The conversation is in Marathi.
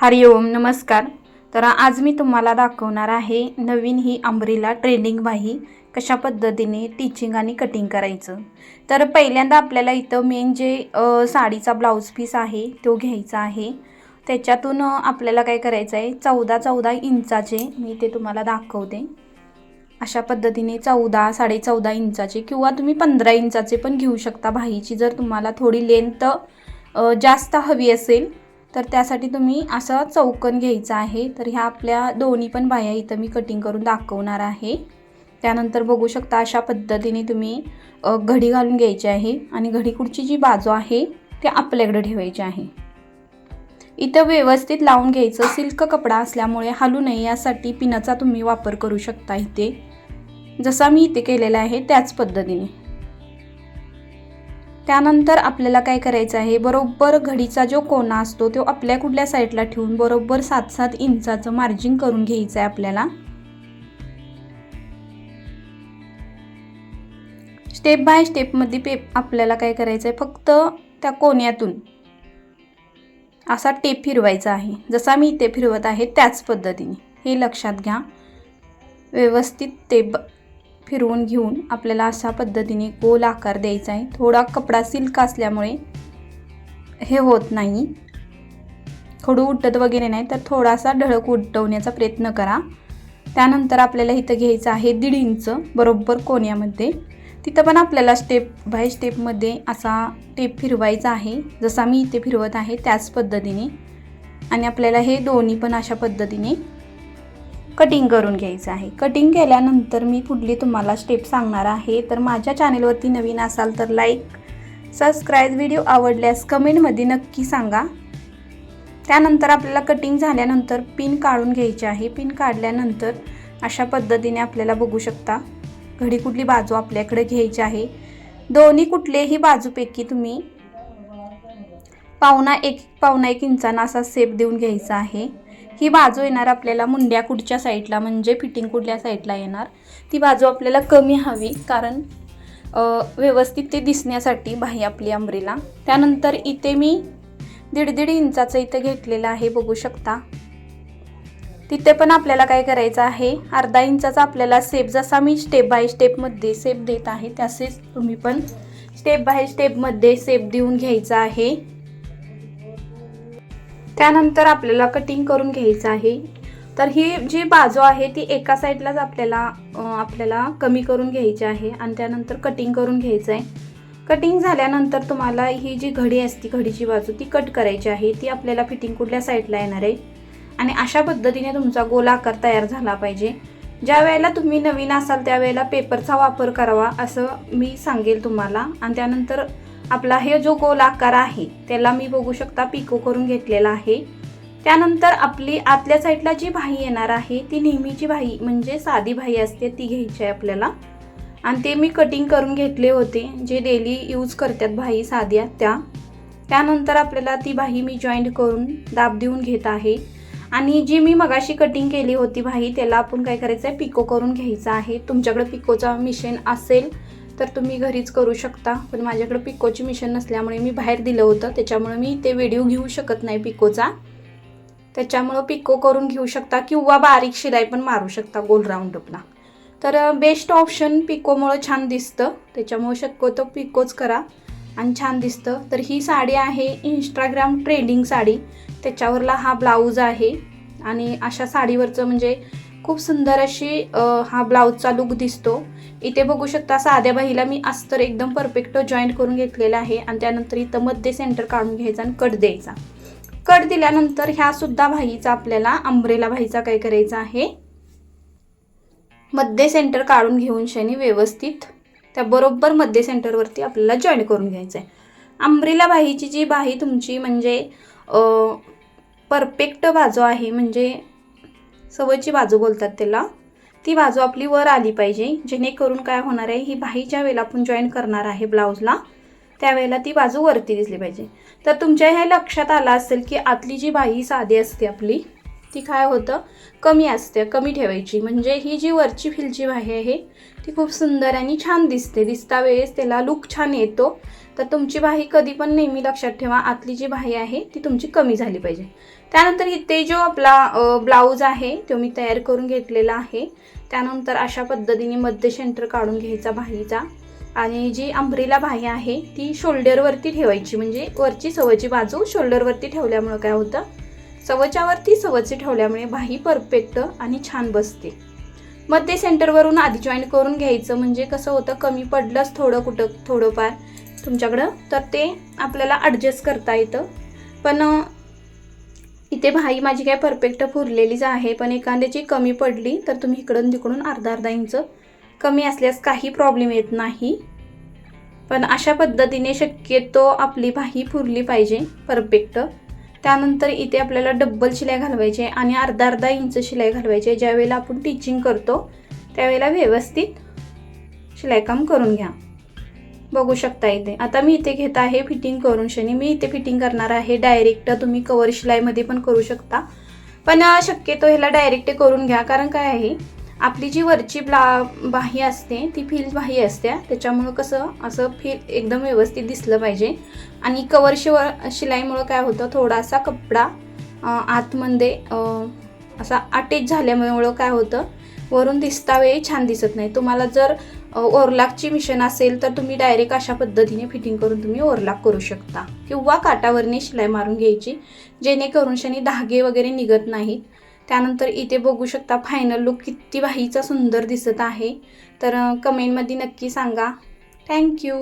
हरिओम नमस्कार। तर आज मी तुम्हाला दाखवणार आहे नवीन ही अंब्रेला ट्रेंडिंग बाही कशा पद्धतीने टिचिंग आणि कटिंग करायचं। तर पहिल्यांदा आपल्याला इथं मेन जे साडीचा ब्लाउज पीस आहे तो घ्यायचा आहे। त्याच्यातून आपल्याला काय करायचं आहे 14 इंचाचे मी ते तुम्हाला दाखवते। अशा पद्धतीने 14 14.5 इंचाचे किंवा तुम्ही 15 इंचाचे पण घेऊ शकता बाहीची, जर तुम्हाला थोडी लेंथ जास्त हवी असेल तर त्यासाठी तुम्ही असा चौकोन घ्यायचा आहे। तर ह्या आपल्या दोन्ही पण बाह्या इथं मी कटिंग करून दाखवणार आहे। त्यानंतर बघू शकता अशा पद्धतीने तुम्ही घडी घालून घ्यायची आहे आणि घडीकुडची जी बाजू आहे ते आपल्याकडे ठेवायची आहे। इथं व्यवस्थित लावून घ्यायचं। सिल्क कपडा असल्यामुळे हलू नये यासाठी पिनाचा तुम्ही वापर करू शकता। इथे जसा मी इथे केलेला आहे त्याच पद्धतीने। त्यानंतर आपल्याला काय करायचं आहे, बरोबर घडीचा जो कोना असतो तो आपल्या कुठल्या साईडला ठेवून बरोबर 7-7 इंचाचं मार्जिन करून घ्यायचं आहे आपल्याला। स्टेप बाय स्टेप मध्ये आपल्याला काय करायचं आहे, फक्त त्या कोन्यातून असा टेप फिरवायचा आहे। जसा मी इथे फिरवत आहे त्याच पद्धतीने हे लक्षात घ्या। व्यवस्थित टेप फिरवून घेऊन आपल्याला अशा पद्धतीने गोल आकार द्यायचा आहे। थोडा कपडा सिल्क असल्यामुळे हे होत नाही, खडू उठत वगैरे नाही, तर थोडासा ढळक उठवण्याचा प्रयत्न करा। त्यानंतर आपल्याला इथं घ्यायचं आहे 1.5 इंच बरोबर कोण्यामध्ये। तिथं पण आपल्याला स्टेप बाय स्टेपमध्ये असा टेप फिरवायचा आहे, जसा मी इथे फिरवत आहे त्याच पद्धतीने। आणि आपल्याला हे दोन्ही पण अशा पद्धतीने कटिंग करून घ्यायचं आहे। कटिंग केल्यानंतर मी पुढली तुम्हाला स्टेप सांगणार आहे। तर माझ्या चॅनेलवरती नवीन असाल तर लाईक सबस्क्राईब, व्हिडिओ आवडल्यास कमेंटमध्ये नक्की सांगा। त्यानंतर आपल्याला कटिंग झाल्यानंतर पिन काढून घ्यायची आहे। पिन काढल्यानंतर अशा पद्धतीने आपल्याला बघू शकता घडी कुठली बाजू आपल्याकडे घ्यायची आहे। दोन्ही कुठलेही बाजूपैकी तुम्ही पावणा एक इंचाना असा सेप देऊन घ्यायचा आहे। ही बाजू येणार आपल्याला मुंड्या कुठच्या साईडला, म्हणजे फिटिंग कुठल्या साईडला येणार ती बाजू आपल्याला कमी हवी, कारण व्यवस्थित ते दिसण्यासाठी बाही आपली अंब्रेला। त्यानंतर इथे मी 1.5 इंचाचं इथे घेतलेलं आहे, बघू शकता। तिथे पण आपल्याला काय करायचं आहे, अर्धा इंचाचा आपल्याला सेप, जसा मी स्टेप बाय स्टेपमध्ये सेप देत आहे तसेच तुम्ही पण स्टेप बाय स्टेपमध्ये सेप देऊन घ्यायचा आहे। त्यानंतर आपल्याला कटिंग करून घ्यायचं आहे। तर ही जी बाजू आहे ती एका साईडलाच आपल्याला कमी करून घ्यायची आहे आणि त्यानंतर कटिंग करून घ्यायचं आहे। कटिंग झाल्यानंतर तुम्हाला ही जी घडी असते घडीची बाजू ती कट करायची आहे। ती आपल्याला फिटिंग कुठल्या साईडला येणार आहे आणि अशा पद्धतीने तुमचा गोल आकार तयार झाला पाहिजे। ज्या वेळेला तुम्ही नवीन असाल त्यावेळेला पेपरचा वापर करावा असं मी सांगेल तुम्हाला। आणि त्यानंतर आपला हे जो गोल आकार आहे त्याला मी बघू शकता पिको करून घेतलेला आहे। त्यानंतर आपली आतल्या साईडला जी बाही येणार आहे ती नेहमीची बाही म्हणजे साधी बाही असते ती घ्यायची आहे आपल्याला। आणि ते मी कटिंग करून घेतले होते, जे डेली यूज करतात बाही साध्या त्या। त्यानंतर आपल्याला ती बाही मी जॉईंट करून दाब देऊन घेत आहे। आणि जी मी मगाशी कटिंग केली होती बाही त्याला आपण काय करायचं आहे, पिको करून घ्यायचं आहे। तुमच्याकडे पिकोचा मशीन असेल तर तुम्ही घरीच करू शकता, पण माझ्याकडे पिकोची मशीन नसल्यामुळे मी बाहेर दिलं होतं, त्याच्यामुळे मी ते व्हिडिओ घेऊ शकत नाही पिकोचा। त्याच्यामुळे पिको करून घेऊ शकता किंवा बारीक शिलाई पण मारू शकता गोल राऊंडअपला। तर बेस्ट ऑप्शन पिकोमुळे छान दिसतं, त्याच्यामुळे शक्यतो पिकोच करा आणि छान दिसतं। तर ही साडी आहे इंस्टाग्राम ट्रेंडिंग साडी, त्याच्यावरला हा ब्लाऊज आहे आणि अशा साडीवरचं म्हणजे खूप सुंदर अशी हा ब्लाऊजचा लुक दिसतो। इथे बघू शकता साध्या बाहीला मी अस्तर एकदम परफेक्ट जॉईंट करून घेतलेला आहे आणि त्यानंतर इथं मध्ये सेंटर काढून घ्यायचा आणि कट द्यायचा। कट दिल्यानंतर ह्या सुद्धा बाहीचा आपल्याला अंब्रेला बाहीचा काय करायचा आहे, मध्ये सेंटर काढून घेऊन शनी व्यवस्थित त्या बरोबर मध्ये सेंटरवरती आपल्याला जॉईंट करून घ्यायचं आहे। अंब्रेला बाहीची जी बाही तुमची म्हणजे परफेक्ट बाजू आहे, म्हणजे सवयची बाजू बोलतात त्याला, ती बाजू आपली वर आली पाहिजे, जेणेकरून काय होणार आहे, ही बाही ज्या वेळेला आपण जॉईन करणार आहे ब्लाऊजला त्यावेळेला ती बाजू वरती दिसली पाहिजे। तर तुमच्या हे लक्षात आलं असेल की आतली जी बाही साधी असते आपली ती काय होतं, कमी असते, कमी ठेवायची, म्हणजे ही जी वरची फिलची बाही आहे ती खूप सुंदर आणि छान दिसते, दिसता वेळेस त्याला लुक छान येतो। तर तुमची बाही कधी पण नेहमी लक्षात ठेवा, आतली जी बाही आहे ती तुमची कमी झाली पाहिजे। त्यानंतर इथे जो आपला ब्लाऊज आहे तो मी तयार करून घेतलेला आहे. त्यानंतर अशा पद्धतीने मध्य सेंटर काढून घ्यायचा बाहीचा आणि जी अंब्रेला बाही आहे ती शोल्डरवरती ठेवायची. म्हणजे वरची सवची बाजू शोल्डरवरती ठेवल्यामुळे काय होतं, सवच्यावरती सवची ठेवल्यामुळे बाही परफेक्ट आणि छान बसते. मध्य सेंटरवरून आधी जॉईन करून घ्यायचं. म्हणजे कसं होतं, कमी पडलंच थोडंफार तुमच्याकडं तर ते आपल्याला ॲडजस्ट करता येतं. पण इथे बाही माझी काय परफेक्ट पुरलेलीच आहे. पण एखाद्याची कमी पडली तर तुम्ही इकडून तिकडून अर्धा इंच कमी असल्यास काही प्रॉब्लेम येत नाही. पण अशा पद्धतीने शक्यतो आपली बाही पुरली पाहिजे परफेक्ट. त्यानंतर इथे आपल्याला डबल शिलाई घालवायची आहे आणि अर्धा इंच शिलाई घालवायची आहे. ज्यावेळेला आपण टिचिंग करतो त्यावेळेला व्यवस्थित शिलाईकाम करून घ्या. बघू शकता इथे. आता मी इथे घेत आहे फिटिंग करून शनी. मी इथे फिटिंग करणार आहे डायरेक्ट. तुम्ही कवर शिलाईमध्ये पण करू शकता, पण शक्यतो ह्याला डायरेक्ट करून घ्या. कारण काय आहे, आपली जी वरची बाही असते ती फील बाही असते, त्याच्यामुळं कसं असं फील एकदम व्यवस्थित दिसलं पाहिजे. आणि कवर शिलाईमुळं काय होतं, थोडासा कपडा आतमध्ये असा अटॅच झाल्यामुळं काय होतं, वरून दिसता वेळी छान दिसत नाही. तुम्हाला जर ओरलाकची मिशन असेल तर तुम्ही डायरेक्ट अशा पद्धतीने फिटिंग करून तुम्ही ओरलाक करू शकता किंवा काटावरने शिलाई मारून घ्यायची, जेणेकरून शनी धागे वगैरे निघत नाहीत. त्यानंतर इथे बघू शकता फायनल लुक किती बाहीचा सुंदर दिसत आहे. तर कमेंटमध्ये नक्की सांगा. थँक्यू.